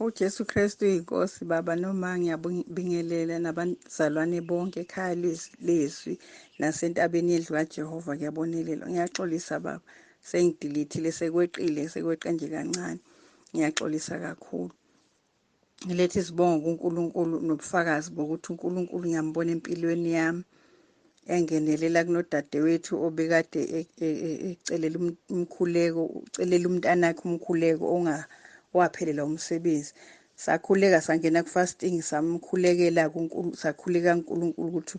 uJesu Kristu inkosi baba noma ngiyabingelela nabazalwane bonke ekhaya leZwi nasentabeni yendlu kaJehova ngiyabonelela ngiyaxolisa baba sengidilithile sekweqe nje kancane ngiyaxolisa kakhulu ngilethe isibongo kuNkulunkulu nobufakazi bokuthi uNkulunkulu ngiyambona empilweni yami engenelela kunodadewethu obekade ecelela umkhuleko ucelela umntanakhe umkhuleko waphelela umsebenzi sakhuleka sangena ku-fasting samkhulekela kuNkulunkulu sakhuleka kuNkulunkulu ukuthi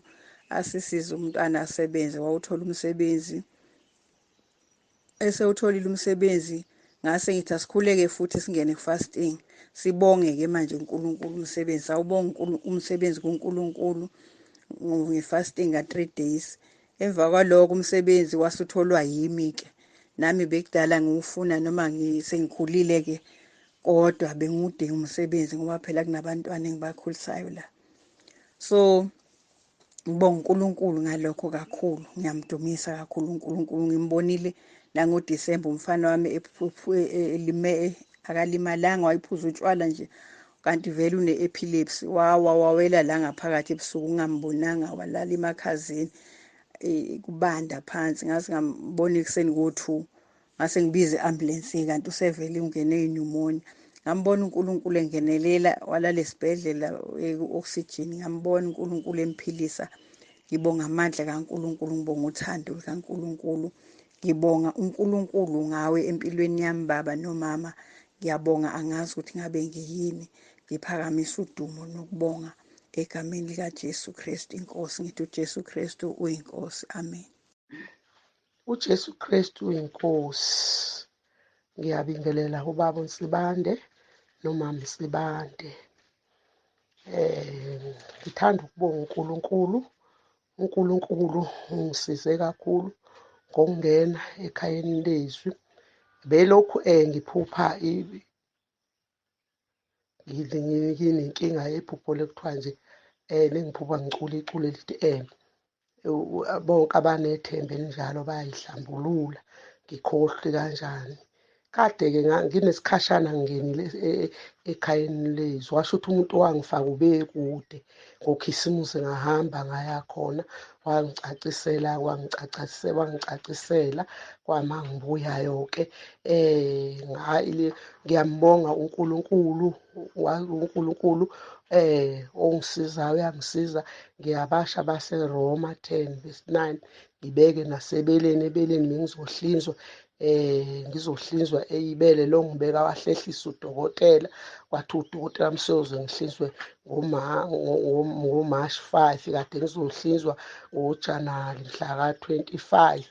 asisize umntwana asebenze wawuthola umsebenzi esewutholile umsebenzi ngase ngithi asikhuleke futhi singene ku-fasting sibonge-ke manje uNkulunkulu umsebenzi sawubonga umsebenzi kuNkulunkulu nge-fasting ka-3 days emva kwaloko umsebenzi wasutholwa yimi-ke nami bekudala ngiwufuna noma sengikhulile-ke kodwa bengudinga umsebenzi ngoba phela kunabantwana engibakhulisayo la so ngibonga uNkulunkulu ngalokho kakhulu ngiyamdumisa kakhulu uNkulunkulu ngimbonile nangoDisemba umfana wami elime akalimalanga wayiphuza utshwala nje kanti vele une-epilepsy wawela la ngaphakathi ebusuku ngambonanga walala emakhazeni kubanda phansi ngase ngambona ekuseni ngo-2 ngase ngibize i-ambulance kanti usevele ungene pneumonia ngambona uNkulunkulu engenelela walala esibhedlela oxygen ngambona uNkulunkulu emphilisa ngibonga amandla kaNkulunkulu ngibonga uthando kaNkulunkulu ngibonga uNkulunkulu ngawe empilweni yami baba nomama ngiyabonga angazi ukuthi ngabe ngiyini ngiphakamisa udumo nokubonga egameni likaJesu Kristu inkosi ngithi uJesu Kristu uyinkosi amen uJesu Kristu uyinkosi ngiyabingelela ubaba uNsibande nomama uNsibande ngithanda ukubonga uNkulunkulu ungisize kakhulu ngokungena ekhayeni leZwi belokhu ngiphupha nginenkinga yephupho lekuthiwa nje lengiphupha ngicula icule lithi bonke abanethemba elinjalo bayayihlambulula ngikhohlwe kanjani kade-ke nginesikhashana ngingenile ekhayeni leZwi washo ukuthi umuntu wangifaka ube kude ngokhisimusi ngahamba ngaya khona wangicacisela kwama ngibuyayo-ke ngiyambonga uNkulunkulu ongisizayo uyangisiza ngiyabasha baseRoma 10:9 ngibeke nasebeleni bengizohlinzwa ngizohlinzwa eyibele lo ngibeka wahlehlisa udokotela wathi udokotela mseyoze ngihlinzwe ngoMashi 5 kade ngizohlinzwa ngoJanuwari mhla ka-25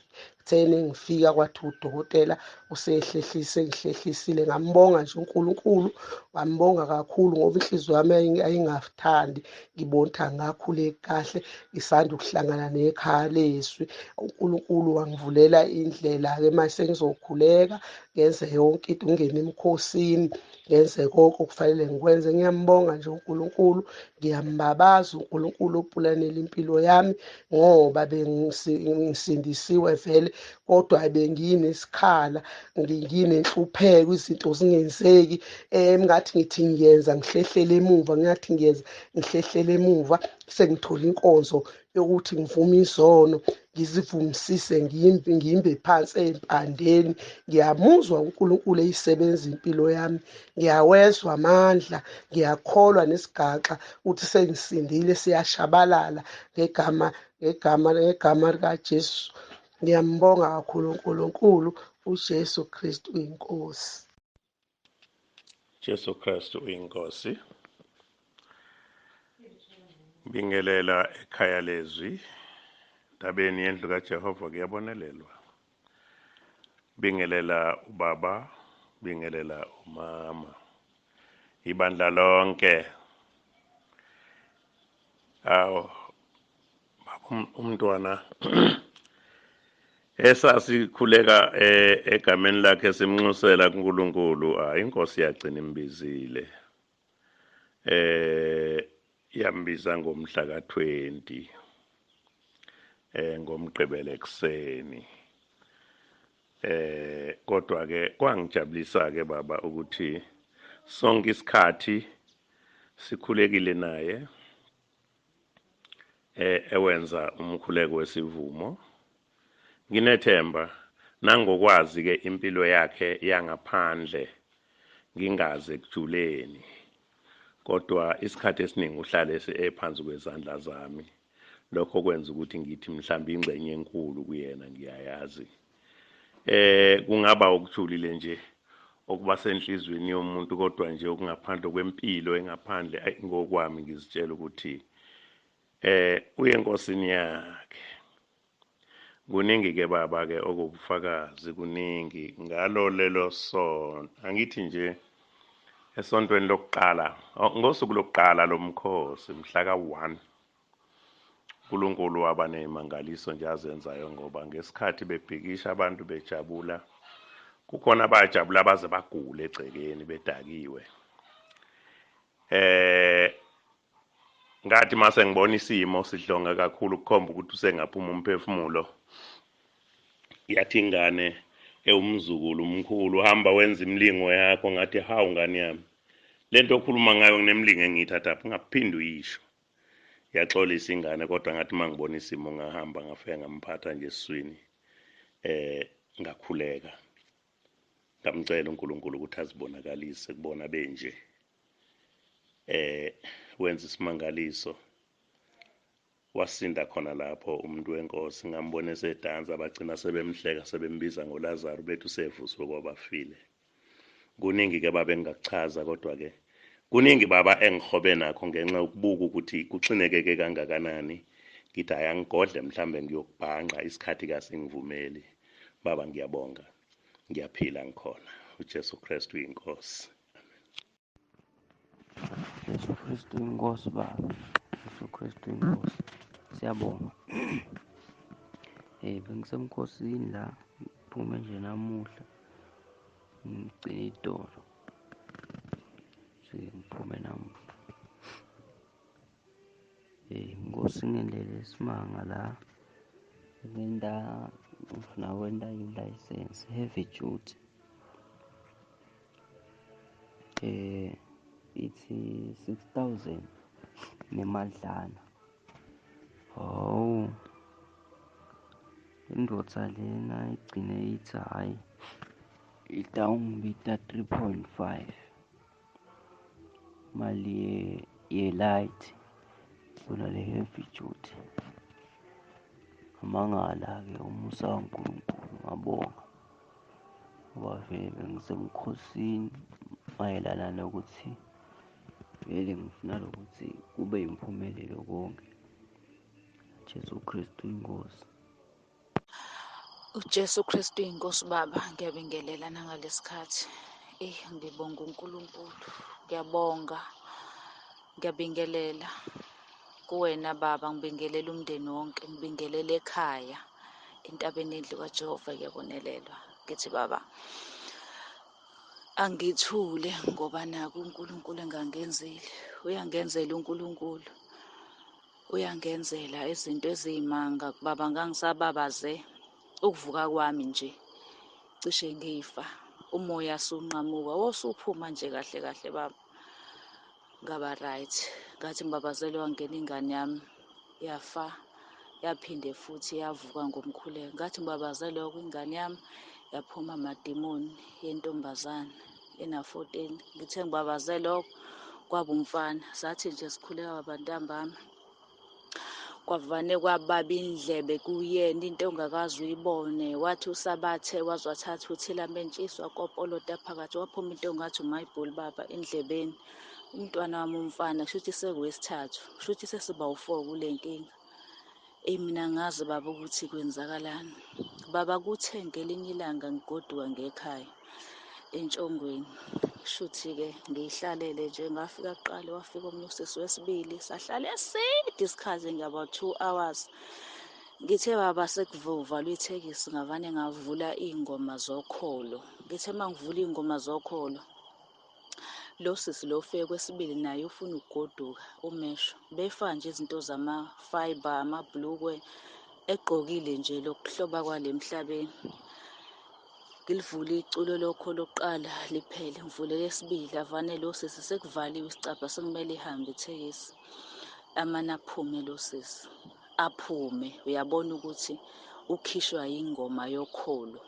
ngifika kwathi udokotela usehlehlisile ngambonga nje uNkulunkulu ngambonga kakhulu ngoba inhliziyo yami ayingathandi ngibona ukuthi angakhuleki kahle ngisanda ukuhlangana nekhaya leZwi uNkulunkulu wangivulela indlela-ke manje sengizokhuleka ngenze yonke into ngingene emkhosini ngenze konke okufanele ngikwenze ngiyambonga nje uNkulunkulu ngiyambabaza uNkulunkulu opulanela impilo yami ngoba bengisindisiwe vele kodwa benginesikhala nginenhlupheko izinto zingenzeki ngathi ngithi ngiyenza ngihlehlele emuva ngathi ngiyenza ngihlehlele emuva sengithola inkonzo yokuthi ngivume izono ngizivumisise ngiyimbe phansi empandeni ngiyamuzwa uNkulunkulu eyisebenza impilo yami ngiyawezwa amandla ngiyakholwa nesigaxa ukuthi sengisindile siyashabalala ngegama likaJesu ngiyambonga kakhulu uNkulunkulu uJesu Kristu uyinkosi Jesu Kristu uyinkosi bingelela ekhaya leZwi tabeni yendlu kaJehova kuyabonelelwa bingelela ubaba bingelela umama ibandla lonke umntwana esasikhuleka egameni lakhe simnxusela kuNkulunkulu inkosi yagcina imbizile yambiza ngomhla ka-20 ngomgqibelo ekseni kodwa ke kwangijabulisa ke baba ukuthi sonke isikhathi sikhulekile naye ewenza umkhuleko wesivumo. Nginethemba nangokwazi ke impilo yakhe yangaphandle ngingaze kujuleni, kodwa isikhathi esiningi uhlale ephansi kwezandla zami. Lokho kwenza ukuthi ngithi mhlawumbe ingxenye enkulu kuyena ngiyayazi. Kungaba ukujulile nje okuba senhlizweni yomuntu, kodwa nje okungaphandle kwempilo engaphandle ngokwami ngizitshela ukuthi uyenkosini yakhe. Kuningi ke baba ke okubufakazi, kuningi ngalo lelo sonto. Angithi nje esontweni lokuqala, ngosuku lokuqala lomkhosi mhla ka-1, uNkulunkulu waba nezimangaliso nje azenzayo, ngoba ngesikhathi bebhikisha abantu bejabula, kukhona abajabula baze bagule egcekeni bedakiwe. Ngathi mase ngibona isimo sidlonga kakhulu kukhomba ukuthi usengaphuma umphefumulo, yathi ingane ewumzukulu umkhulu, hamba wenza imlingo yakho. Ngathi hawu ngane yami, lento okhuluma ngayo nginemlingo engiyithatha, ungaphindi uyisho. Yaxolisa ingane, kodwa ngathi mangibona isimo ngahamba ngafika ngamphatha nje esiswini, ngakhuleka ngamcela uNkulunkulu ukuthi azibonakalise kubona benje. Wenza isimangaliso, wasinda khona lapho umuntu wenkosi. Ngambona esedansa, bagcina sebemhleka, sebembiza ngoLazaro, bethi usevuswe kwabafile. Kuningi ke baba engingakuchaza, kodwa ke kuningi baba engihobe nakho ngenxa yokubuka ukuthi kuxinekeke kangakanani. Ngithi ayangigodle mhlambe ngiyokubhanqa, isikhathi kasingivumeli. Baba ngiyabonga, ngiyaphila ngikhona. uJesu Kristu uyinkosi. Yesu Kristu inkosi baba. Yesu Kristu inkosi. Siyabonga. Bengisemkhosini la, ngiphume nje namuhla ngigcine idolo. Ngiphume namuhla. Inkosi ngendlela esimanga la. Ngifuna kwenda i-license heavy duty. Ithi 6,000 nemadlana. Hawu, indoda lena igcine ithi hayi, idawungibita 3.5 mali ye-light kunale heavy duty. Ngamangala-ke umusa kaNkulunkulu, ngabonga ngoba vele bengisemkhosini mayelana nokuthi vele ngifuna ukuthi kube yimpumelelo konke. Jesu Kristu inkosi. uJesu Kristu inkosi baba, ngiyabingelela nangalesikhathi. Ngibonga uNkulunkulu, ngiyabingelela kuwena baba, ngibingelela umndeni wonke, ngibingelela ekhaya entabeni endlu kaJehova kuyabonelelwa. Ngithi baba angithule ngoba naku uNkulunkulu engangenzile. Uyangenzela uNkulunkulu, uyangenzela izinto eziyimanga baba. Ngangisababaze ukuvuka kwami nje cishe ngifa, umoya sunqamuka, wosuphuma nje kahle kahle baba, ngaba right. Ngathi ngibabazele wangena ingane yami yafa, yaphinde futhi yavuka ngomkhuleko. Ngathi ngibabazele ingane yami yaphuma amadimoni yentombazane ena-14. Ngithe ngibabaze lokho kwaba umfana. Sathi nje sikhuleka babantambami, kwavane kwababa indlebe kuyena, into ongakaze uyibone. Wathi usabathe waze wathatha uthilamentshisi wakopolota phakathi, waphuma into ongathi umayibhuli baba endlebeni. Umntwana wami umfana, kushuthi sekuwesithathu, kushuthi sesiba u4 kule nkinga. Mina ngazi baba ukuthi kwenzakalani. Baba kuthe ngelinye ilanga ngigoduka ngekhaya entshongweni, shuthi-ke ngiyihlalele nje, ngafika kuqala, wafika omunye usisi wesibili, sahlala eside isikhathi ngaba 2 hours. Ngithe baba sekuvalwe ithekisi, ngavane ngavula iy'ngoma zokholo. Ngithe uma ngivula iy'ngoma zokholo, lo sisi lo ufike kwesibili naye ufuna ukugoduka, umesho. Befaka nje izinto zama-fiber, amabhlukwe, egqokile nje lokuhloba kwale emhlabeni. ngilivule iculo lokho lokuqala liphele, ngivule lesibili, avane lo sisi sekuvaliwe isicabha sekumele ihambe ithekisi. Amane aphume lo sisi, aphume. Uyabona ukuthi ukhishwa ingoma yokholo.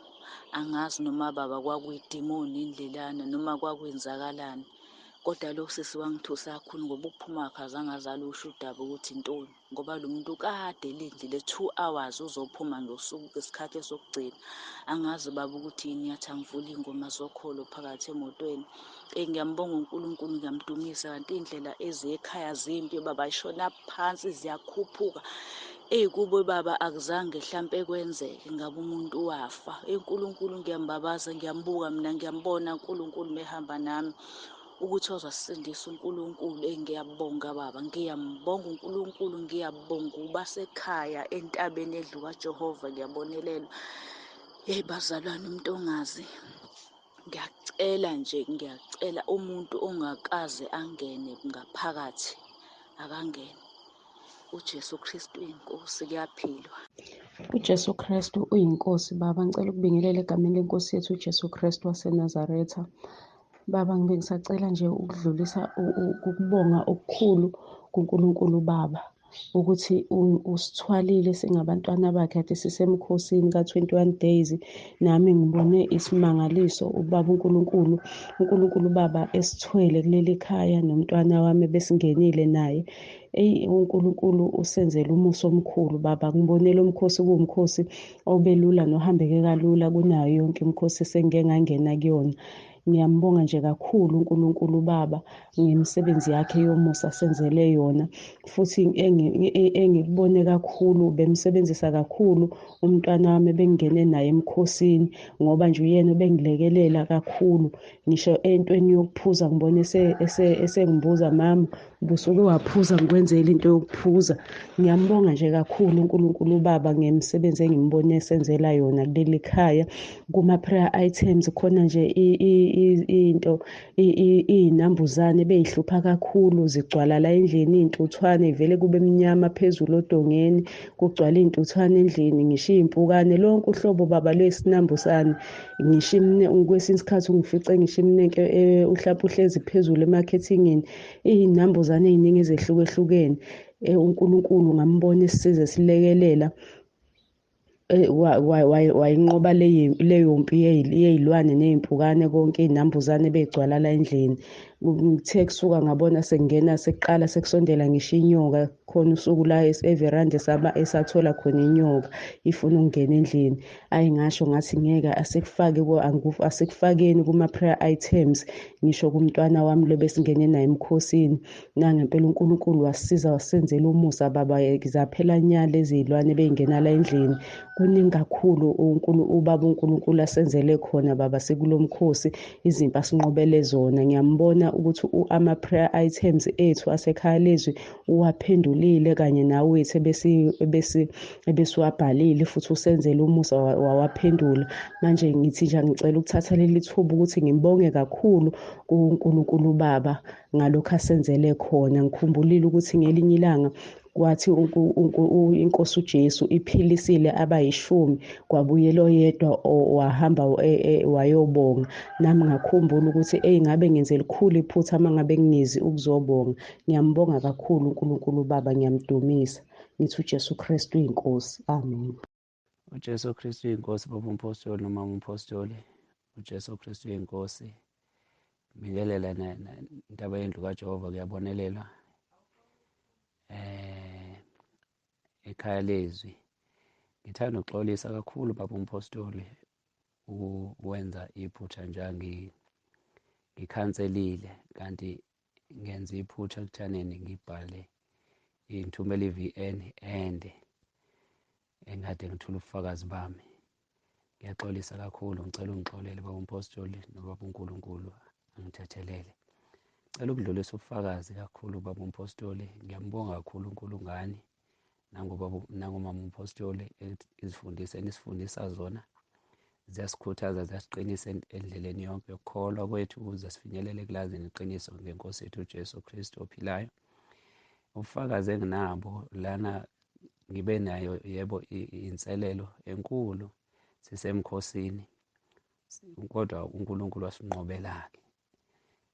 Angazi noma baba kwakuyidimoni indlelana noma kwakwenzakalani, kodwa lo sisi wangithusa kakhulu ngoba ukuphuma kwakhe azange aze alusho udaba ukuthi intoni, ngoba lo muntu kade elindile 2 hours uzophuma ngosuku ngesikhathi esokugcina. Angazi baba ukuthi yini yathi angivule iy'ngoma zokholo phakathi emotweni. Ngiyambonga uNkulunkulu, ngiyamdumisa, kanti iy'ndlela eziya ekhaya zimpi baba, zishona phansi ziyakhuphuka. Kubo baba akuzange hlampe kwenzeke ngabe umuntu wafa. uNkulunkulu ngiyambabaza, ngiyambuka mina, ngiyambona uNkulunkulu mehamba nami ukuthi ozasisindisa uNkulunkulu. Ngiyabonga baba, ngiyambonga uNkulunkulu, ngiyabonga ubasekhaya entabeni endlu kaJehova ngiyabonelelwa. Bazalwane, umuntu ongazi, ngiyacela nje, ngiyacela umuntu ongakaze angene ngaphakathi akangene. uJesu Kristu uyinkosi, kuyaphilwa. uJesu Kristu uyinkosi baba, ngicela ukubingelela egameni lenkosi yethu uJesu Kristu waseNazaretha. Baba, ngibe ngisacela nje ukudlulisa ukubonga okukhulu kuNkulunkulu Baba, ukuthi usithwalile singabantwana bakhe kade sisemkhosini ka-21 days. Nami ngibone isimangaliso ubaba uNkulunkulu Baba esithwele kuleli khaya nomntwana wami besingenile naye. uNkulunkulu usenzele umuso omkhulu Baba. Ngibonele umkhosi kuwumkhosi obelula nohambeke kalula kunayo yonke imikhosi esengike ngangena kuyona. Ngiyambonga nje kakhulu uNkulunkulu Baba ngemisebenzi yakhe yomusa asenzele yona, futhi engikubone kakhulu bemsebenzisa kakhulu umntwana wami ebengingene naye emkhosini, ngoba nje uyena bengilekelela kakhulu. Ngisho entweni yokuphuza ngibone esengibuza, mama ubusuke waphuza ngikwenzela into yokuphuza. Ngiyambonga nje kakhulu uNkulunkulu Baba ngemisebenzi engimbone esenzela yona kuleli khaya. Kuma-prayer items khona nje iy'nambuzane beyihlupha kakhulu, zigcwala la endlini, iy'ntuthwane ivele kube mnyama phezulu odongeni, kugcwala iy'ntuthwane endlini, ngisho iy'mpukane, lonke uhlobo Baba lwesinambuzane. Ngisho kwesinye isikhathi ungifice ngisho iminenke uhlampe uhlezi phezulu emakhethingini, iy'nambuzane ey'ningi ezehlukehlukene. uNkulunkulu ngambona esisize silekelela, wayinqoba leyo mpi yey'lwane ney'mpukane, konke iy'nambuzane bey'gcwala la endlini. Ngithe kusuka ngabona sekuqala sekusondela ngisho inyoka. Khona usuku la everanda esathola khona inyoka ifuna ukungena endlini. Ngasho ngathi ngeke asikufakeni kuma-prayer items, ngisho kumntwana wami lo besingene naye emkhosini. Nangempela uNkulunkulu wasisiza, wasenzela umusa Baba, zaphela nya lezi y'lwane bey'ngena la endlini. Kuningi kakhulu ubaba uNkulunkulu asenzele khona Baba, sekulo mkhosi izimpi asinqobele zona. Ngiyambona ukuthi ama-prayer items ethu asekhaya leZwi uwaphendulile, kanye nawethu ebesiwabhalile futhi usenzele umusa wawaphendula. Manje ngithi nje ngicela ukuthatha leli thuba ukuthi ngibonge kakhulu kuNkulunkulu Baba ngalokhu asenzele khona. Ngikhumbulile ukuthi ngelinye ilanga kwathi inkosi uJesu iphilisile abayishumi, kwabuyela oyedwa wahamba wayobonga. Nami ngakhumbula ukuthi ngabe ngenze likhulu iphutha uma ngabe ngingezi ukuzobonga. Ngiyambonga kakhulu uNkulunkulu Baba, ngiyamdumisa. Ngithi uJesu Kristu uyinkosi, amen. uJesu Kristu uyinkosi, baba umpostoli nomama umpostoli. uJesu Kristu uyinkosi. Bingelela intaba yendlu kaJehova kuyabonelelwa. Ekhaya leZwi ngithanda ukuxolisa kakhulu baba umpostoli ukwenza iphutha nje ngikhanselile, kanti ngenza iphutha ekuthaneni ngibhale ngithumela i-VN ende engade ngithule ubufakazi bami. Ngiyaxolisa kakhulu, ngicela ungixolele baba umpostoli nobaba uNkulunkulu angithethelele. Ngicela ukudlulisa ubufakazi kakhulu baba umpostoli. Ngiyambonga kakhulu uNkulungane nangomama umpostoli, enisifundisa zona ziyasikhuthaza, ziyasiqinisa endleleni yonke yokukholwa kwethu ukuze sifinyelele ekulazini iqiniso ngeNkosi yethu uJesu Kristu ophilayo. Ubufakazi enginabo lana ngibe nayo, yebo, inselelo enkulu sisemkhosini. kodwa uNkulunkulu wasinqobela-ke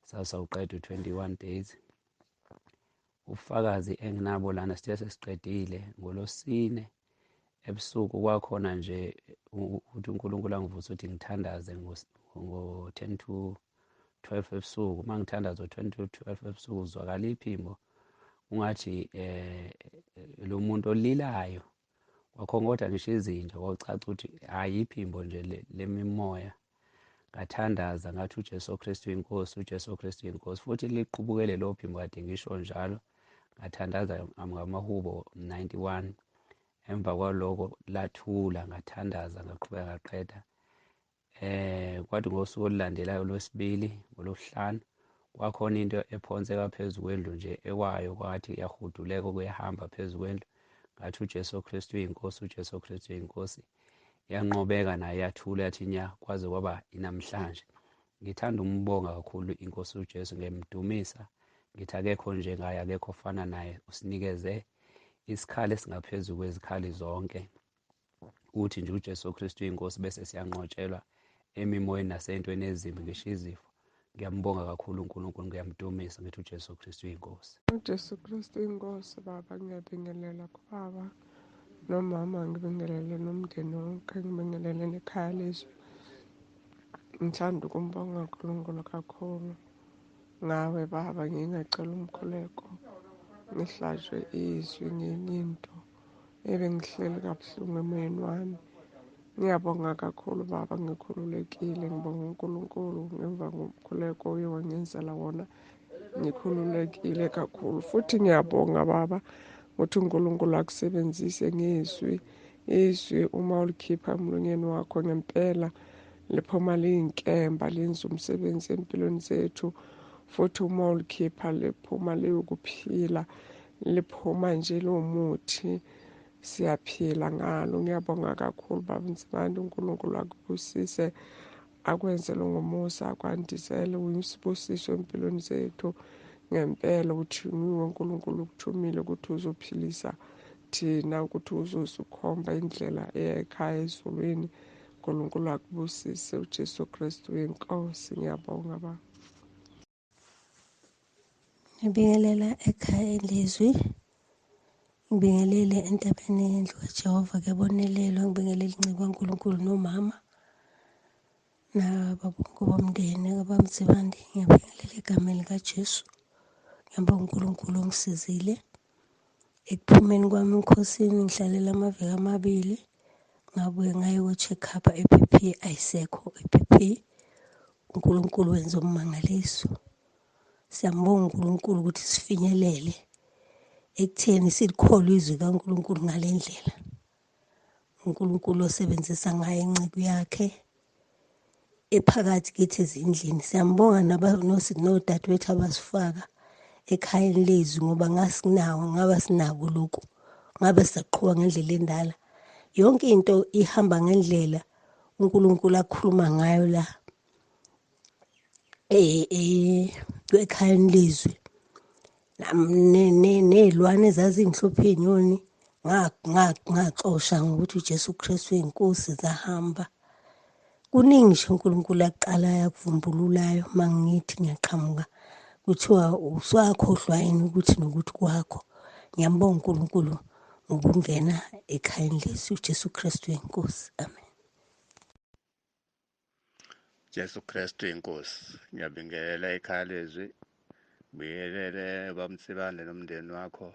sasawuqeda u-21 days. Ubufakazi enginabo lana sithe sesiqedile ngolosine ebusuku kwakhona nje ukuthi uNkulunkulu angivusa ukuthi ngithandaze ngo-10 to 12 ebusuku. Uma ngithandaza ngo-10 to 12 ebusuku uzwakala iphimbo ungathi lo muntu olilayo kwakhona, kodwa ngisho izinja kwawucaca ukuthi hhayi iphimbo nje lemimoya. Ngathandaza ngathi uJesu Kristu inkosi, uJesu Kristu inkosi, futhi liqubukele lo phimbo kade ngisho njalo. Ngathandaza ngamahubo 91. Emva kwaloko lathula, ngathandaza ngaqhubeka ngaqeda. Kwathi ngosuku olulandelayo lwesibili ngolosihlanu kwakhona into ephonseka phezu kwendlu nje ekwayo, kwathi yahuduleka kuyahamba phezu kwendlu. Ngathi uJesu Kristu inkosi, uJesu Kristu inkosi. Yanqobeka naye yathula yathi nya kwaze kwaba inamhlanje. Ngithanda umbonga kakhulu inkosi uJesu, ngiyamdumisa ngithi akekho njengaye, akekho ofana naye. Usinikeze isikhali esingaphezu kwezikhali zonke, uthi nje uJesu Kristu inkosi bese siyanqotshelwa emimoyeni nasey'ntweni ezimbi ngisho izifo. Ngiyambonga kakhulu uNkulunkulu, ngiyamdumisa ngithi uJesu Kristu inkosi. uJesu Kristu inkosi. Baba, ngiyabingelela kubaba nomama, ngibingelele nomndeni wonke, ngibingelele nekhaya leZwi. Ngithanda ukumbonga uNkulunkulu kakhulu ngawe baba, ngingacela umkhuleko, ngihlajwe izwi ngenye into ebengihleli kabuhlungu emoyeni wami. Ngiyabonga kakhulu baba, ngikhululekile, ngibonga uNkulunkulu ngemva komkhuleko oye wangenzela wona. Ngikhululekile kakhulu futhi ngiyabonga baba ukuthi uNkulunkulu akusebenzise ngezwi. Izwi uma ulikhipha emlonyeni wakho ngempela liphuma liyinkemba, lenza umsebenzi empilweni zethu. Futhi uma ulikhipha liphuma liyokuphila, liphuma nje lowumuthi, siyaphila ngalo. Ngiyabonga kakhulu baba Nzimande, uNkulunkulu akubusise, akwenzele ngomusa, akwandisele, uyisibusiso empilweni zethu. Ngempela uthunyiwe uNkulunkulu, ukuthumile ukuthi uzophilisa thina, ukuthi uzosukhomba indlela eya ekhaya ezulwini. uNkulunkulu akubusise, uJesu Kristu inkosi. Ngiyabonga baba. Ngibingelela ekhaya leZwi, ngibingelele entabeni yendlu kaJehova kuyabonelelwa, ngibingelele inciko kaNkulunkulu nomama nababonke bomndeni abamzibande. Ngiyabingelela egameni likaJesu. Ngiyabonga uNkulunkulu ongisizile ekuphumeni kwami enkosini. Ngihlalela amaviki 2 ngabuye ngaye ko-check up, i-BP ayisekho. i-BP uNkulunkulu wenza ummangaliso. Siyambonga uNkulunkulu ukuthi sifinyelele ekutheni silikholwe izwi kaNkulunkulu ngale ndlela uNkulunkulu osebenzisa ngayo inciko yakhe ephakathi kithi ezindlini. Siyambonga nodadewethu abasifaka ekhayeni leZwi, ngoba ngaba sinako lokhu, ngabe sisaqhubeka ngendlela endala. Yonke into ihamba ngendlela uNkulunkulu akhuluma ngayo la ekhayeni leZwi. Ney'lwane ezazingihlupha iy'nyoni ngaxosha ngokuthi uJesu Kristu inkosi, zahamba. Kuningi nje uNkulunkulu akuqalayo akuvumbululayo. Uma ngithi ngiyaqhamuka kuthiwa uswakhohlwa yini ukuthi nokuthi kwakho. Ngiyambonga uNkulunkulu ngokungena ekhayeni leZwi. uJesu Kristu inkosi, amen. Jesu Kristu inkosi. Ngiyabingelela ekhaya leZwi, ngibingelele bamsibande nomndeni wakho.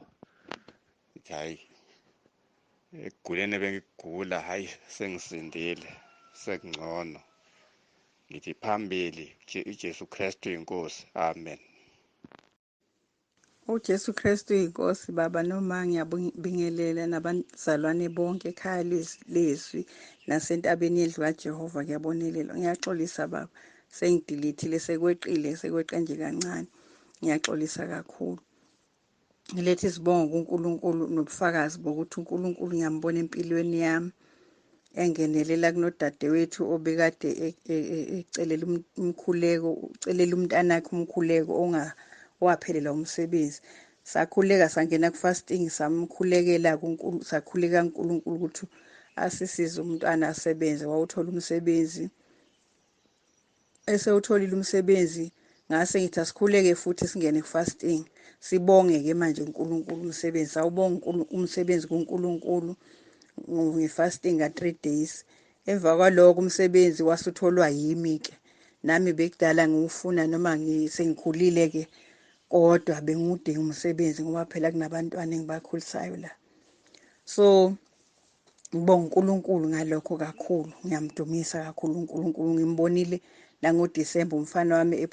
Hayi, ekuguleni ebengigula, hayi sengisindile, sekungcono. Ngithi phambili uJesu Kristu inkosi, amen. uJesu Kristu inkosi baba, noma ngiyabingelela nabazalwane bonke ekhaya leZwi nasentabeni yendlu kaJehova kuyabonelelwa. Ngiyaxolisa baba, sengidilithile, sekweqe nje kancane. Ngiyaxolisa kakhulu. Ngilethe isibongo kuNkulunkulu nobufakazi bokuthi uNkulunkulu ngiyambona empilweni yami engenelela kunodadewethu obekade ecelela umkhuleko, ucelela umntanakhe umkhuleko owaphelela umsebenzi. Sakhuleka sangena ku-fasting, samkhulekela sakhuleka kuNkulunkulu ukuthi asisize umntwana asebenze. Wawuthola umsebenzi esewutholile umsebenzi ngase ngithi asikhuleke futhi singene ku-fasting sibonge-ke manje uNkulunkulu umsebenzi sawubonga umsebenzi kuNkulunkulu nge-fasting ka-3 days. Emva kwalokho umsebenzi wasutholwa yimi-ke nami bekudala ngiwufuna noma sengikhulile-ke kodwa bengiwudinga umsebenzi ngoba phela kunabantwana engibakhulisayo la. So ngibonga uNkulunkulu ngalokho kakhulu, ngiyamdumisa kakhulu uNkulunkulu. Ngimbonile nangoDisemba umfana wami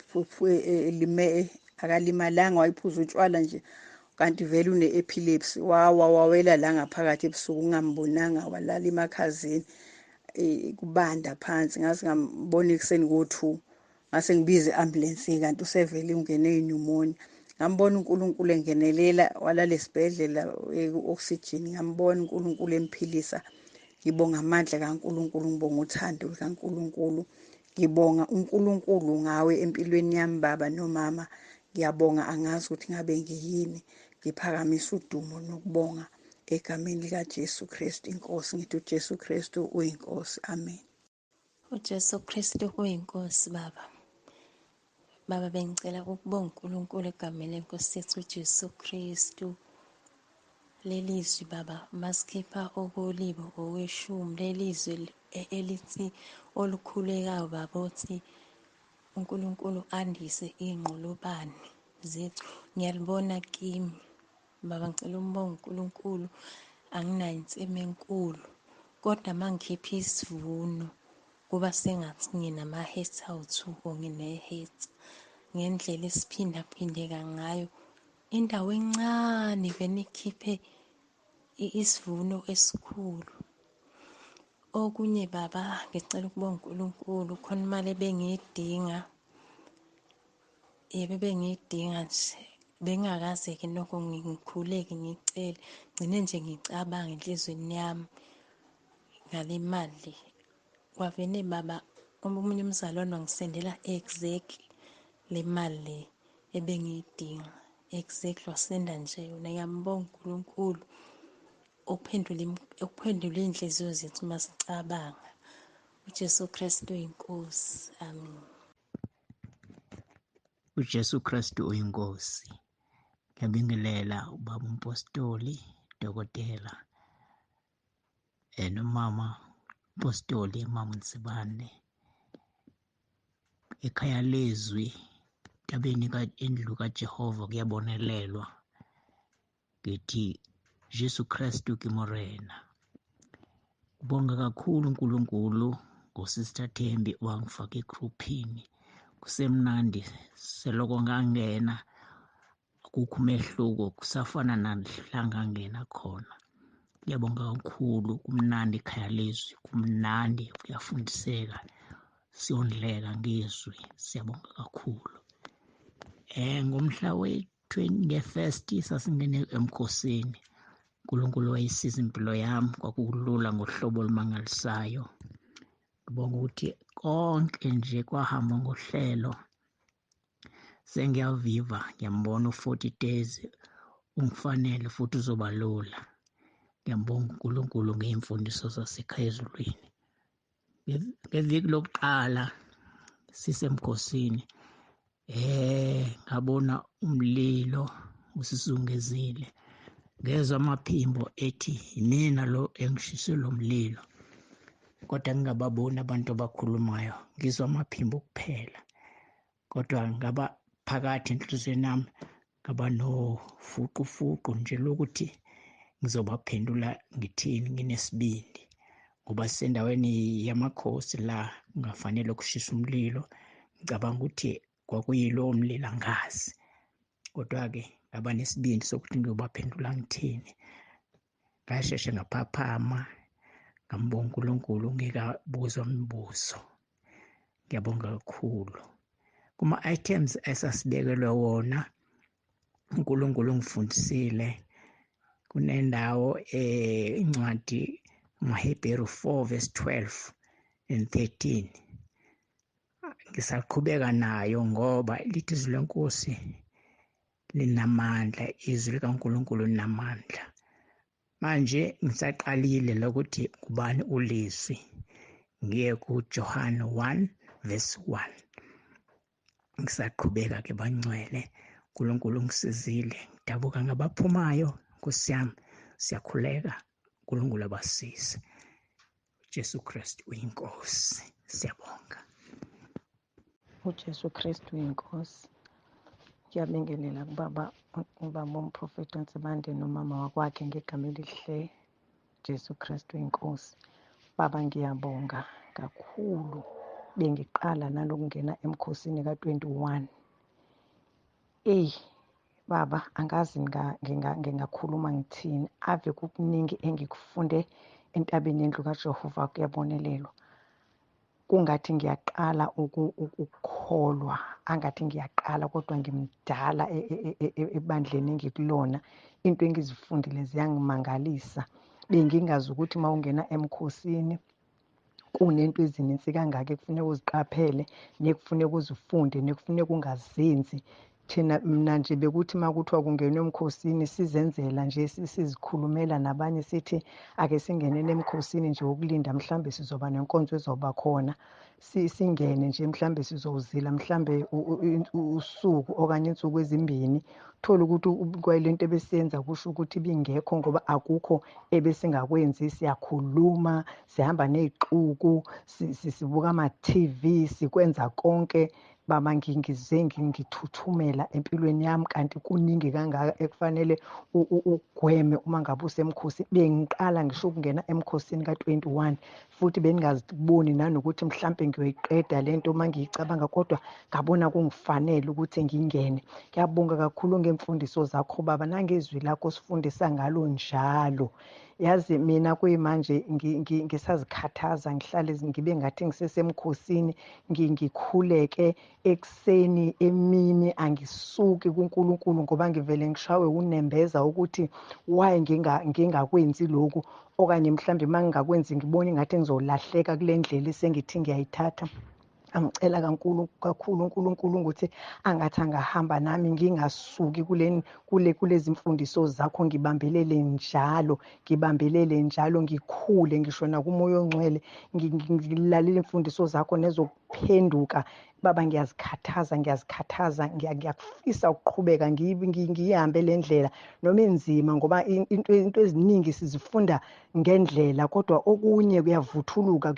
akalimalanga, wayiphuza utshwala nje kanti vele une-epilepsy, wawela la ngaphakathi ebusuku ngingambonanga, walala emakhazeni kubanda phansi. Ngase ngambona ekuseni ngo-2 ngase ngibiza i-ambulensi kanti usevele ungene inyumonia. Ngambona uNkulunkulu engenelela walala esibhedlela oxygen. Ngambona uNkulunkulu emphilisa. Ngibonga amandla kaNkulunkulu, ngibonga uthando lukaNkulunkulu. Ngibonga uNkulunkulu ngawe empilweni yami baba nomama. Ngiyabonga, angazi ukuthi ngabe ngiyini. Ngiphakamisa udumo nokubonga egameni likaJesu Kristu inkosi. Ngithi uJesu Kristu uyinkosi. Amen. uJesu Kristu uyinkosi baba. Baba bengicela ukubonga uNkulunkulu egameni lenkosi yethu uJesu Kristu. Lelizwi baba masikhipha okolibo oweshumi, lelizwi elithi olukhulekayo baba othi uNkulunkulu andise ingqolobane zethu. Ngiyalibona kimi baba, ngicela umbonga uNkulunkulu, anginayo insimi enkulu kodwa mangikhipha isivuno kuba sengathi nginama-hectare awu-2 or ngine-hectare ngendlela esiphindaphindeka ngayo. Indawo encane vele ikhiphe isivuno esikhulu. Okunye baba ngicela ukubonga uNkulunkulu, khona imali ebengiyidinga bengiyidinga nje, bengingakaze-ke nokho ngikhuleke ngicele, gcine nje ngicabanga enhlizweni yami ngale mali. Kwavene baba omunye umzalwane wangisendela exactly le mali le ebengiyidinga, exactly wasenda nje yona. Ngiyambonga uNkulunkulu ukuphendula iy'nhliziyo zethu masicabanga. uJesu Kristu uyinkosi. Amen. uJesu Kristu uyinkosi. Ngiyabingelela ubaba umpostoli, dokotela, nomama umpostoli, mama Nsibane. Ekhaya leZwi, entabeni endlu kaJehova kuyabonelelwa. Ngithi Jesu Kristu ke morena. Kubonga kakhulu uNkulunkulu ngosister Thembi wangifaka egruphini. Kusemnandi seloko ngangena, akukho umehluko, kusafana namhla ngangena khona. Ngiyabonga kakhulu, kumnandi ekhaya leZwi, kumnandi, kuyafundiseka, siyondleka ngezwi, siyabonga kakhulu. Ngomhla nge-1st sasingene emkhosini. uNkulunkulu wayisiza impilo yami, kwakulula ngohlobo olumangalisayo. Ngibonga ukuthi konke nje kwahamba ngohlelo. Sengiyaviva, ngiyambona u-40 days ungifanele futhi uzoba lula. Ngiyambonga uNkulunkulu ngey'mfundiso zasekhaya ezulwini. Ngeviki lokuqala sisemkhosini, ngabona umlilo usizungezile. Ngezwa amaphimbo ethi yimina lo engishiswe lo mlilo, kodwa ngingababoni abantu abakhulumayo, ngizwa amaphimbo kuphela. Kodwa ngaba phakathi enhlizweni yami ngaba nofuqufuqu nje lokuthi ngizobaphendula ngithini, nginesibindi, ngoba sisendaweni yamakhosi la kungafanele kushisa umlilo. Ngicabanga ukuthi kwakuyilo mlilo, angazi, kodwa-ke ngaba nesibindi sokuthi ngiyobaphendula ngithini. Ngasheshe ngaphaphama, ngambonga uNkulunkulu ngikabuzwa imibuzo. Ngiyabonga kakhulu. Kuma-items esasibekelwe wona, uNkulunkulu ungifundisile. Kunendawo incwadi amaHebheru 4:12 and 13. Ngisaqhubeka nayo ngoba lithi izwi lenkosi linamandla, izwi likaNkulunkulu linamandla. Manje ngisaqalile lokuthi kubani uLeZwi. Ngiye kuJohane 1:1. ngisaqhubeka-ke bangcwele. uNkulunkulu ungisizile, ngidabuka ngabaphumayo. Nkosi yami, siyakhuleka, uNkulunkulu abasize. uJesu Kristu uyinkosi. Siyabonga. uJesu Kristu uyinkosi. Ngiyabingelela ubaba umprofeti uNsibande nomama wakwakhe ngegama elihle. Jesu Kristu uyinkosi. Baba, ngiyabonga kakhulu. Bengiqala nalokungena emkhosini ka-21. Baba, angazi ngingakhuluma ngithini. Ave kukuningi engikufunde entabeni yendlu kaJehova kuyabonelelwa. Kungathi ngiyaqala ukukholwa, angathi ngiyaqala kodwa ngimdala ebandleni engikulona. Into engizifundile ziyangimangalisa. Bengingazi ukuthi uma ungena emkhosini kunento ezininzi kangaka ekufuneka uziqaphele, nekufuneka uzifunde, nekufuneka ungazenzi. Mina nje bekuthi uma kuthiwa kungenwe emkhosini sizenzela nje, sizikhulumela nabanye sithi ake singenele emkhosini nje wokulinda, mhlambe sizoba nenkonzo ezoba khona. Singene nje mhlambe sizowuzila mhlambe usuku okanye insuku ezimbini. Thola ukuthi kwalento ebesiyenza kusho ukuthi bingekho ngoba akukho ebesingakwenzi. Siyakhuluma, sihamba ney'xuku, sibuka ama-TV, sikwenza konke. Baba, ngize ngithuthumela empilweni yami, kanti kuningi kangaka ekufanele ugweme uma ngabe usemkhosini. Bengiqala ngisho ukungena emkhosini ka-21 futhi bengingaziboni nanokuthi mhlampe ngiyoyiqeda lento uma ngiyicabanga, kodwa ngabona kungifanele ukuthi ngingene. Ngiyabonga kakhulu ngemfundiso zakho Baba, nangezwi lakho sifundisa ngalo njalo. Yazi mina kuyimanje ngisazikhathaza, ngihlale ngibe ngathi ngisesemkhosini, ngikhuleke ekuseni emini, angisuki kuNkulunkulu ngoba ngivele ngishawe unembeza ukuthi why ngingakwenzi lokhu, okanye mhlambe uma ngingakwenzi ngibone ngathi ngizolahleka kule ndlela esengithi ngiyayithatha. Angicela kakhulu uNkulunkulu ukuthi angathi angahamba nami, ngingasuki kulezi mfundiso zakho, ngibambelele njalo, ngikhule ngisho nakumoya ongcwele, ngilalele imfundiso zakho nezokuphenduka. Baba, ngiyazikhathaza, ngiyakufisa ukuqhubeka ngiyihambe le ndlela noma enzima, ngoba into eziningi sizifunda ngendlela, kodwa okunye kuyavuthuluka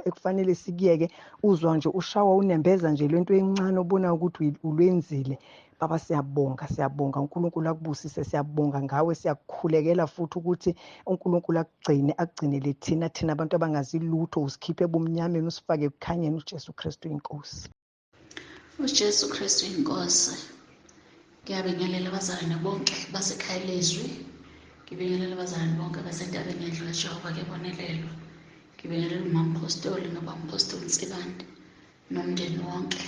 ekufanele sikuyeke. Uzwa nje ushawa unembeza nje lento encane obona ukuthi ulwenzile. Baba, siyabonga uNkulunkulu akubusise, siyabonga ngawe, siyakukhulekela futhi ukuthi uNkulunkulu akugcinele thina abantu abangazi lutho, usikhiphe ebumnyameni usifake ekukhanyeni. uJesu Kristu inkosi. uJesu Kristu inkosi. Ngiyabingelela abazalwane bonke basekhaya leZwi. Ngibingelela abazalwane bonke basentabeni yendlu kaJehova kuyabonelelwa. Ngibingelela umama Apostoli nobaba Apostoli Nsibande nomndeni wonke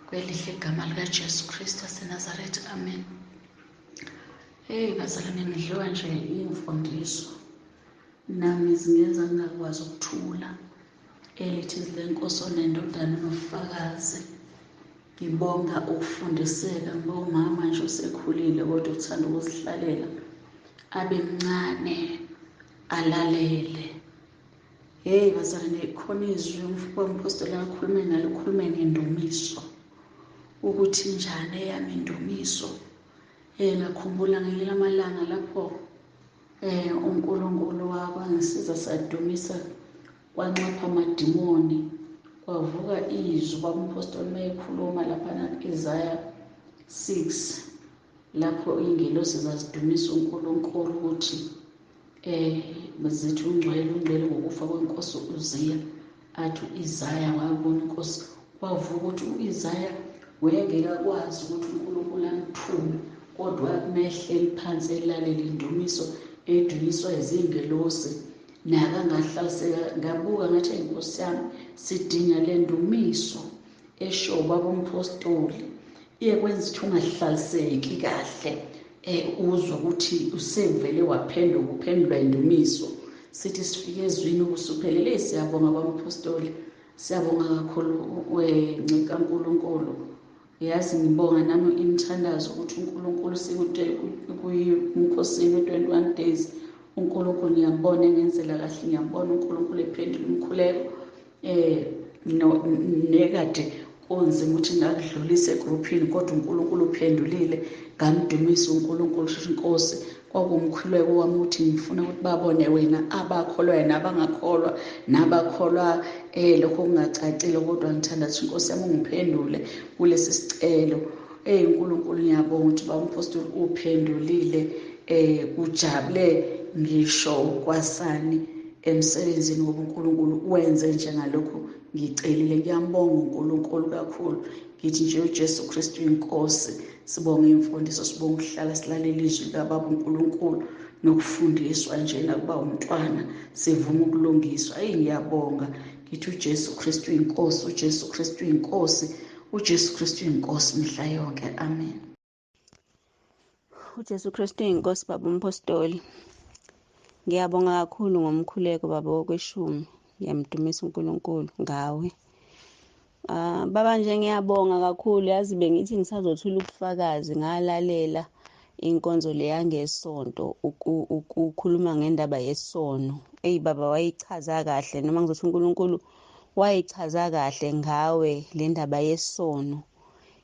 kwelihle igama likaJesu Kristu waseNazaretha. Amen. Bazalwane, ngidliwa nje imfundiso, nami zingenza ngingakwazi ukuthula. Elithi lenkosi onendodana nobufakazi. Ngibonga ukufundiseka ngomama nje usekhulile kodwa uthanda ukuzihlalela, abe mncane alalele. Bazalwane, khona izwi umpostoli akakhulume ngalo, ukhulume ngendumiso, ukuthi njani eyami indumiso. Ngakhumbula ngelinye amalanga lapho uNkulunkulu wangisiza sadumisa, kwanxapha amadimoni, kwavuka izwi kwakumpostoli mayekhuluma laphana Isaiah 6, lapho ingelosi zazidumisa uNkulunkulu ukuthi zithi ungcwele ngokufa kwenkosi uZiya. Athi u-Isaya wabona inkosi, kwavuka ukuthi u-Isaya wayengekakwazi ukuthi uNkulunkulu amthume, kodwa kumehleli phansi elalele indumiso edunyiswa izingelosi, nakangahlaliseka. Ngabuka ngathi inkosi yami, sidinga le ndumiso esho baba umpostoli, iyekwenza ukuthi ungahlaliseki kahle, uzwe ukuthi usevele uphendulwa indumiso. Sithi sifike ezwini ubusuphelele. Siyabonga bampostoli, siyabonga kakhulu ncika uNkulunkulu. Yazi ngibonga nami imthandazo ukuthi uNkulunkulu kumkhosini 21 days. uNkulunkulu ngiyambona engenzela kahle, ngiyambona uNkulunkulu ephendula umkhuleko nekade kunzima ukuthi ngakudlulisa egruphini kodwa uNkulunkulu uphendulile ngamdumisa uNkulunkulu sho inkosi kwakumkhuleko wami ukuthi ngifuna ukuthi babone wena abakholwayo nabangakholwa nabakholwa lokho kungacacile kodwa ngithanda ukuthi inkosi yami ungiphendule kulesi sicelo uNkulunkulu ngiyabonga ukuthi baba umpostoli uphendulile ujabule ngisho kwasani emsebenzini wobuNkulunkulu wenze njengalokho ngicelile. Ngiyambonga uNkulunkulu kakhulu ngithi nje uJesu Kristu inkosi. Sibonge imfundiso, sibonge ukuhlala silalela izwi likababa uNkulunkulu nokufundiswa nje nakuba umntwana sivuma ukulungiswa. Ngiyabonga ngithi uJesu Kristu inkosi, uJesu Kristu inkosi, uJesu Kristu inkosi mihla yonke. Amen. uJesu Kristu inkosi baba umpostoli. Ngiyabonga kakhulu ngomkhuleko baba wokweshumi. Ngiyamdumisa uNkulunkulu ngawe. Baba nje ngiyabonga kakhulu, yazi bengithi ngisazothula ubufakazi ngalalela inkonzo leya ngesonto ukukhuluma ngendaba yesono. Baba wayichaza kahle, noma ngizothi uNkulunkulu wayichaza kahle ngawe le ndaba yesono.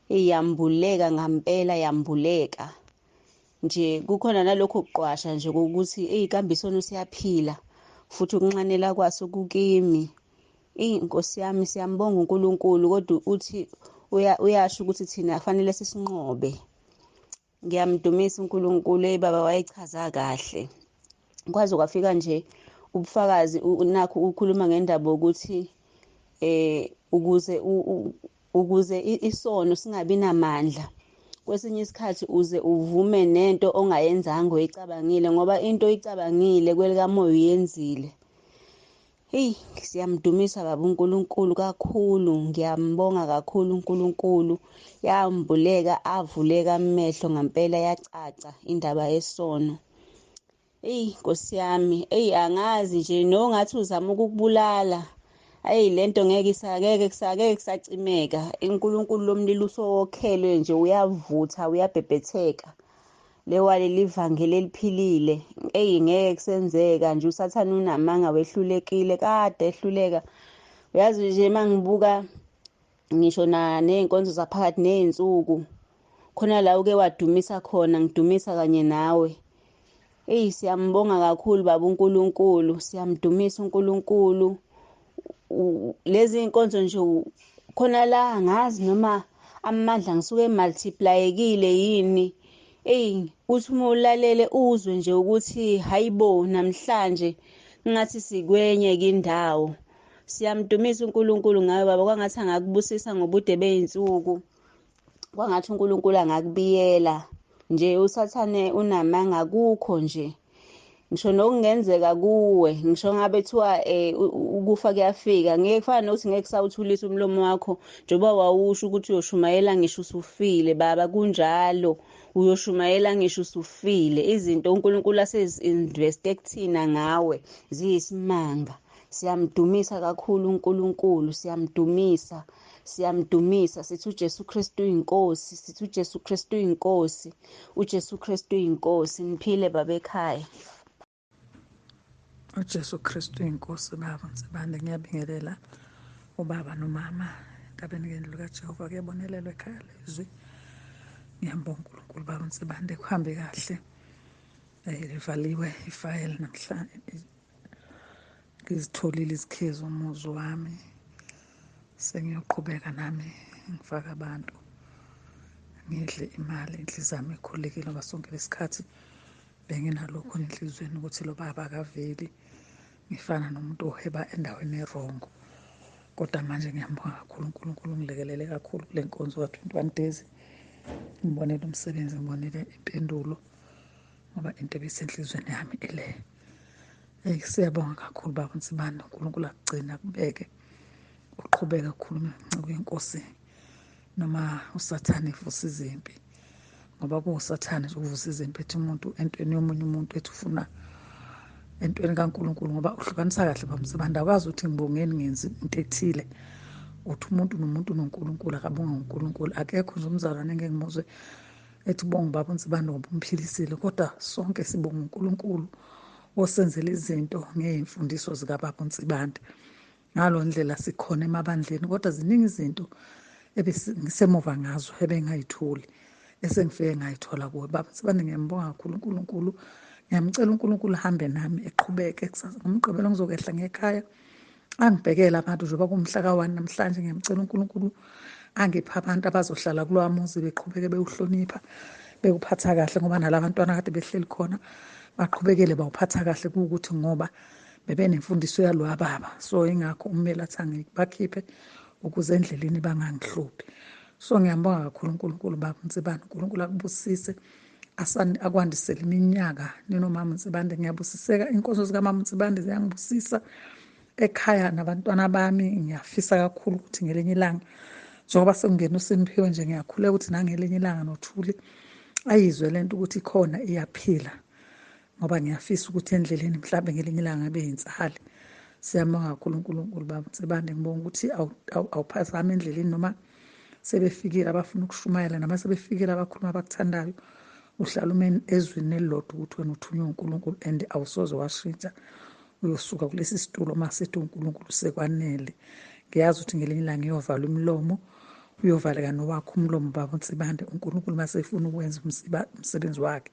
Yambuleka ngampela, yambuleka. Nje kukhona nalokho kuqwasha nje ukuthi kambe isono siyaphila futhi ukunxanela kwaso kukimi. Inkosi yami siyambonga uNkulunkulu kodwa uthi uyasho ukuthi thina kufanele sisinqobe. Ngiyamdumisa uNkulunkulu, baba wayichaza kahle. Kwaze kwafika nje ubufakazi nakho ukhuluma ngendaba ukuthi ukuze isono singabi namandla, kwesinye isikhathi uze uvume nento ongayenzanga oyicabangile, ngoba into oyicabangile kwelikamoya uyenzile. Siyamdumisa baba uNkulunkulu kakhulu. Ngiyambonga kakhulu uNkulunkulu. Yambuleka, avuleka amehlo ngampela, yacaca indaba yesono. Nkosi yami, angazi nje nongathi uzama ukukubulala. Lento ngeke kusacimeka. uNkulunkulu lomlilo usowokhelwe nje, uyavutha, uyabhebhetheka. Lewaleli ivangeli eliphilile. Ngeke kusenzeka nje, usathane unamanga, wehlulekile, kade ehluleka. Uyazi nje mangibuka ngisho ney'nkonzo zaphakathi ney'nsuku, khona la uke wadumisa khona, ngidumisa kanye nawe. Siyambonga kakhulu baba uNkulunkulu, siyamdumisa uNkulunkulu. Lezi nkonzo nje khona la angazi noma amandla ngisuke multiplyekile yini. Uthi uma ulalele uzwe nje ukuthi hayibo, namhlanje ngathi sikwenye indawo. Siyamdumisa uNkulunkulu ngawe baba. Kwangathi angakubusisa ngobude bey'nsuku, kwangathi uNkulunkulu angakubiyela nje. Usathane unamanga, akukho nje. Ngisho nokungenzeka kuwe, ngisho ngabe thiwa ukufa kuyafika, ngeke kufana nokuthi ngeke sawuthulisa umlomo wakho njengoba wawusho ukuthi uyoshumayela ngisho usufile. Baba kunjalo, uyoshumayela ngisho usufile. Izinto uNkulunkulu asezi-investe kuthina ngawe ziyisimanga. Siyamdumisa kakhulu uNkulunkulu, siyamdumisa, siyamdumisa. Sithi uJesu Kristu inkosi, sithi uJesu Kristu inkosi, uJesu Kristu inkosi. Niphile baba ekhaya. uJesu Kristu inkosi baba Nsibande. Ngiyabingelela ubaba nomama endabeni ngendlu kaJehova kuyabonelelwa ekhaya leZwi. Ngiyambonga uNkulunkulu baba Nsibande, kuhambe kahle. Livaliwe ifayeli namhlanje, ngizitholile izikhizo umuzi wami. Sengiyoqhubeka nami ngifaka abantu, ngidle imali, inhliziyo yami ikhulekile ngoba sonke lesikhathi benginalokho enhlizweni ukuthi lo baba akaveli, ngifana nomuntu oheba endaweni erongo. Kodwa manje ngiyambonga kakhulu uNkulunkulu, ngilekelele kakhulu kule nkonzo ka-21 days. Ngibonele umsebenzi, ngibonele impendulo, ngoba into ebisenhlizweni yami ile. Siyabonga kakhulu baba Nsibande. uNkulunkulu akugcina, akubeke, uqhubeke ukukhuluma inciko yenkosi noma usathane evusa izimpi, ngoba kuwusathane nje uvusa izimpi ethi umuntu entweni yomunye umuntu ethi ufuna entweni kaNkulunkulu, ngoba uhlukanisa kahle baba Nsibande. Akwazi ukuthi ngibongeni ngenzi into ethile, uthi umuntu nomuntu noNkulunkulu, akabonga uNkulunkulu. Akekho nje umzalwane engeke ngimuzwe ethi ubonga baba Nsibande ngoba umphilisile, kodwa sonke sibonga uNkulunkulu osenzela izinto ngey'mfundiso zikababa uNsibande. Ngalo ndlela sikhona emabandleni, kodwa ziningi izinto ngisemuva ngazo ebengayitholi esengifike ngayithola kuwe. Baba Nsibande, ngiyambonga kakhulu uNkulunkulu. Ngiyamcela uNkulunkulu ahambe nami eqhubeke kusasa ngomgqibelo ngizokwehla ngekhaya angibhekele abantu njengoba kumhla ka-1 namhlanje. Ngiyamcela uNkulunkulu angiphe abantu abazohlala kulowa muzi beqhubeke bewuhlonipha bewuphatha kahle, ngoba nalabantwana kade behleli khona baqhubekele bawuphatha kahle, kuwukuthi ngoba bebenemfundiso yalowa baba. So ingakho ummeli athi angibakhiphe ukuze endleleni bangangihluphi. So ngiyambonga kakhulu uNkulunkulu. Baba Nsibande, uNkulunkulu akubusise akwandisele iminyaka ninomama Nsibande. Ngiyabusiseka, inkonzo zikamama Nsibande ziyangibusisa ekhaya nabantwana bami. Ngiyafisa kakhulu ukuthi ngelinye ilanga njengoba sekungena uSimphiwe nje, ngiyakhuleka ukuthi nangelinye ilanga noThuli ayizwe lento ukuthi ikhona iyaphila, ngoba ngiyafisa ukuthi endleleni mhlawumbe ngelinye ilanga abe yinsali. Siyambonga kakhulu uNkulunkulu. Baba Nsibande, ngibonga ukuthi awuphazami endleleni, noma sebefikile abafuna ukushumayela, noma sebefikile abakhuluma abakuthandayo, uhlala ezwini elilodwa ukuthi wena uthunywe uNkulunkulu and awusoze washintsha uyosuka kulesi situlo masithi uNkulunkulu sekwanele. Ngiyazi ukuthi ngelinye ilanga iyovalwa imilomo, uyovaleka nowakho umlomo. Baba Nsibande, uNkulunkulu masefuna ukwenza umsebenzi wakhe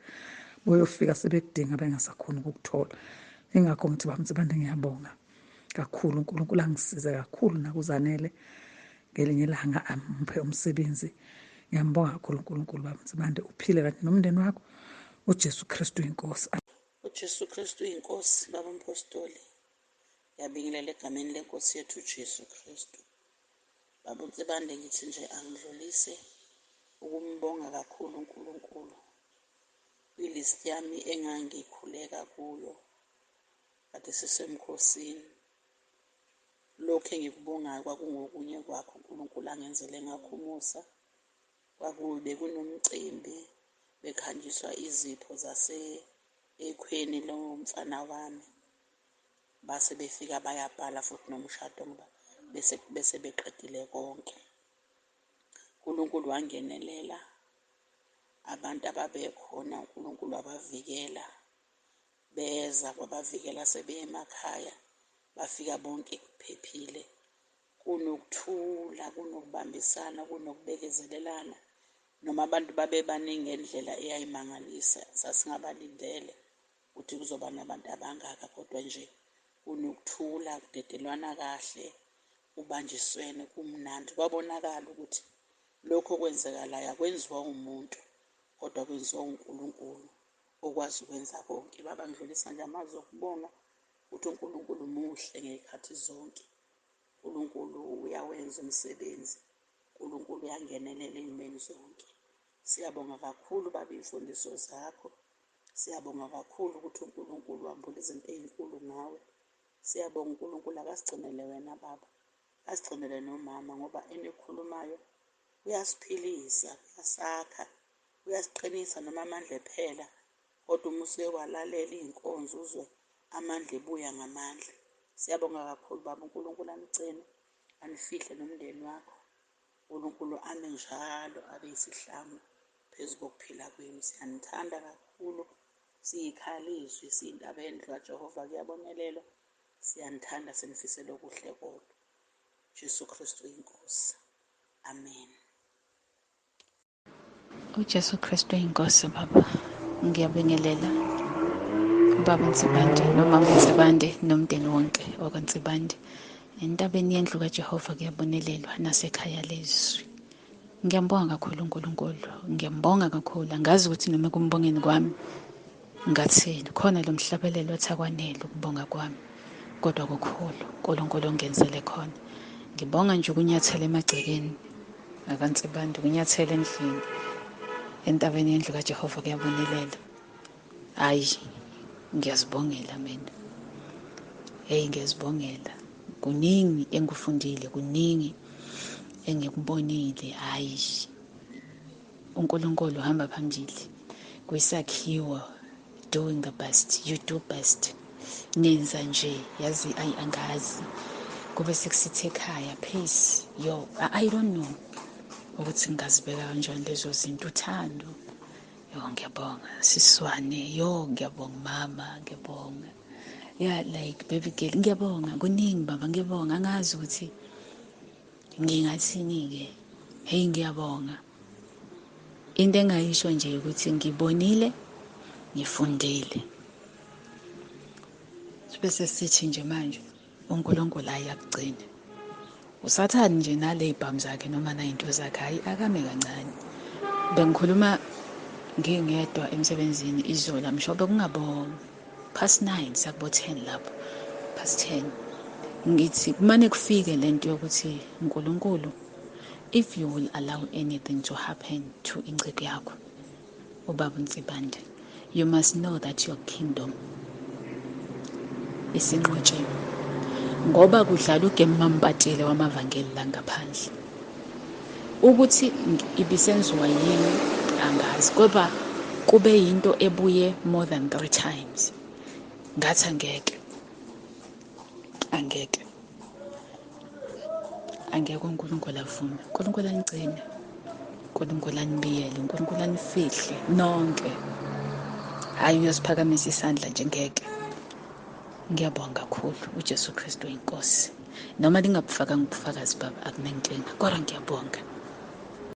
uyofika sebekudinga bengasakhona ukukuthola. Ingakho ngithi Baba Nsibande ngiyabonga kakhulu. uNkulunkulu angisize kakhulu nakuzanele ngelinye ilanga amphe umsebenzi. Ngiyambonga kakhulu uNkulunkulu. Baba Nsibande, uphile kanye nomndeni wakho. uJesu Kristu inkosi. uJesu Kristu inkosi. Baba Mpostoli, ngiyabingelela egameni lenkosi yethu uJesu Kristu. Baba Nsibande, ngithi nje angidlulise ukumbonga kakhulu uNkulunkulu kwilist yami engangikhuleka kuyo kade sisemkhosini. Lokhu engikubongayo kwakungokunye kwakho uNkulunkulu angenzele ngakho umusa. Kwakube kunomcimbi bekhanjiswa izipho ekhweni lomfana wami, base befika bayabhala futhi nomshado ngoba bese beqedile konke. uNkulunkulu wangenelela, abantu ababekhona uNkulunkulu wabavikela, beza kwabavikela sebeye emakhaya, bafika bonke kuphephile. Kunokuthula, kunokubambisana, kunokubekezelelana, noma abantu babe baningi ngendlela eyayimangalisa. Sasingabalindele ukuthi kuzoba nabantu abangaka, kodwa nje kunokuthula, kudedelwana kahle, kubanjiswene, kumnandi. Kwabonakala ukuthi lokho okwenzekalayo akwenziwa umuntu, kodwa kwenziwa uNkulunkulu okwazi ukwenza konke. Baba, ngidlulisa nje amazwi okubonga ukuthi uNkulunkulu muhle ngezikhathi zonke. uNkulunkulu uyawenza umsebenzi. uNkulunkulu uyangenelela ey'meni zonke. Siyabonga kakhulu Baba iy'mfundiso zakho. Siyabonga kakhulu ukuthi uNkulunkulu wambula izinto ey'nkulu ngawe. Siyabonga uNkulunkulu akasigcinele wena Baba, asigcinele nomama, ngoba enikhulumayo uyasiphilisa, uyasakha, uyasiqinisa noma amandla ephela. Kodwa uma usuke walalela iy'nkonzo uzwe amandla ebuya ngamandla. Siyabonga kakhulu Baba. uNkulunkulu anigcine, anifihle nomndeni wakho. uNkulunkulu ame njalo abe yisihlangu phezu kokuphila kwenu. Siyanithanda kakhulu, siyikhaya leZwi, siyintaba endlu kaJehova kuyabonelelwa. Siyanithanda, sinifisela okuhle kodwa. Jesu Kristu inkosi. Amen. uJesu Kristu inkosi. Baba, ngiyabingelela ubaba Nsibande nomama Nsibande nomndeni wonke wakwaNsibande entabeni yendlu kaJehova kuyabonelelwa nasekhaya leZwi. Ngiyambonga kakhulu uNkulunkulu, ngiyambonga kakhulu. Angazi ukuthi noma kumbongeni kwami ngathini, khona lo mhlabelelo othi akwanele ukubonga kwami, kodwa kukhulu uNkulunkulu ongenzele khona. Ngibonga nje ukunyathela emagcekeni akaNsibande, ukunyathela endlini entabeni yendlu kaJehova kuyabonelela. Hayi, ngiyazibongela mina. Ngiyazibongela. Kuningi engikufundile, kuningi engikubonile. Hayi, uNkulunkulu uhamba phambili kwisakhiwo, doing the best. You do best. Nenza nje, yazi angazi kube sekusithe ekhaya peace. I don't know ukuthi ngazibeka kanjani lezo zinto. Uthando, ngiyabonga. Siswane, ngiyabonga mama, ngiyabonga. Yeah, like baby girl, ngiyabonga. Kuningi Baba, ngiyabonga. Angazi ukuthi ngingathini-ke. Hey, ngiyabonga. Into engayisho nje ukuthi ngibonile, ngifundile. Bese sithi nje manje uNkulunkulu ayakugcina. Usathani nje naley'bhamu zakhe noma nayinto zakhe, hayi akame kancane. Bengikhuluma ngingedwa emsebenzini izolo, mshobe kungabo past 9 sakubo 10 lapho, past 10. Ngithi kumane kufike lento yokuthi uNkulunkulu, if you will allow anything to happen to ingcebo yakho, ubaba uNsibande, you must know that your kingdom isinqotshiwe. Ngoba kudlala ugame mampatile wamavangeli la ngaphandle. Ukuthi ibisenziwa yini angazi, kodwa kube yinto ebuye more than 3 times. Ngathi angeke uNkulunkulu avume, uNkulunkulu anigcine, uNkulunkulu anibiyele, uNkulunkulu anifihle nonke. Hayi uyosiphakamisa isandla nje ngeke. Ngiyabonga kakhulu uJesu Kristu inkosi. Noma lingabufakanga ubufakazi baba akunenkinga, kodwa ngiyabonga.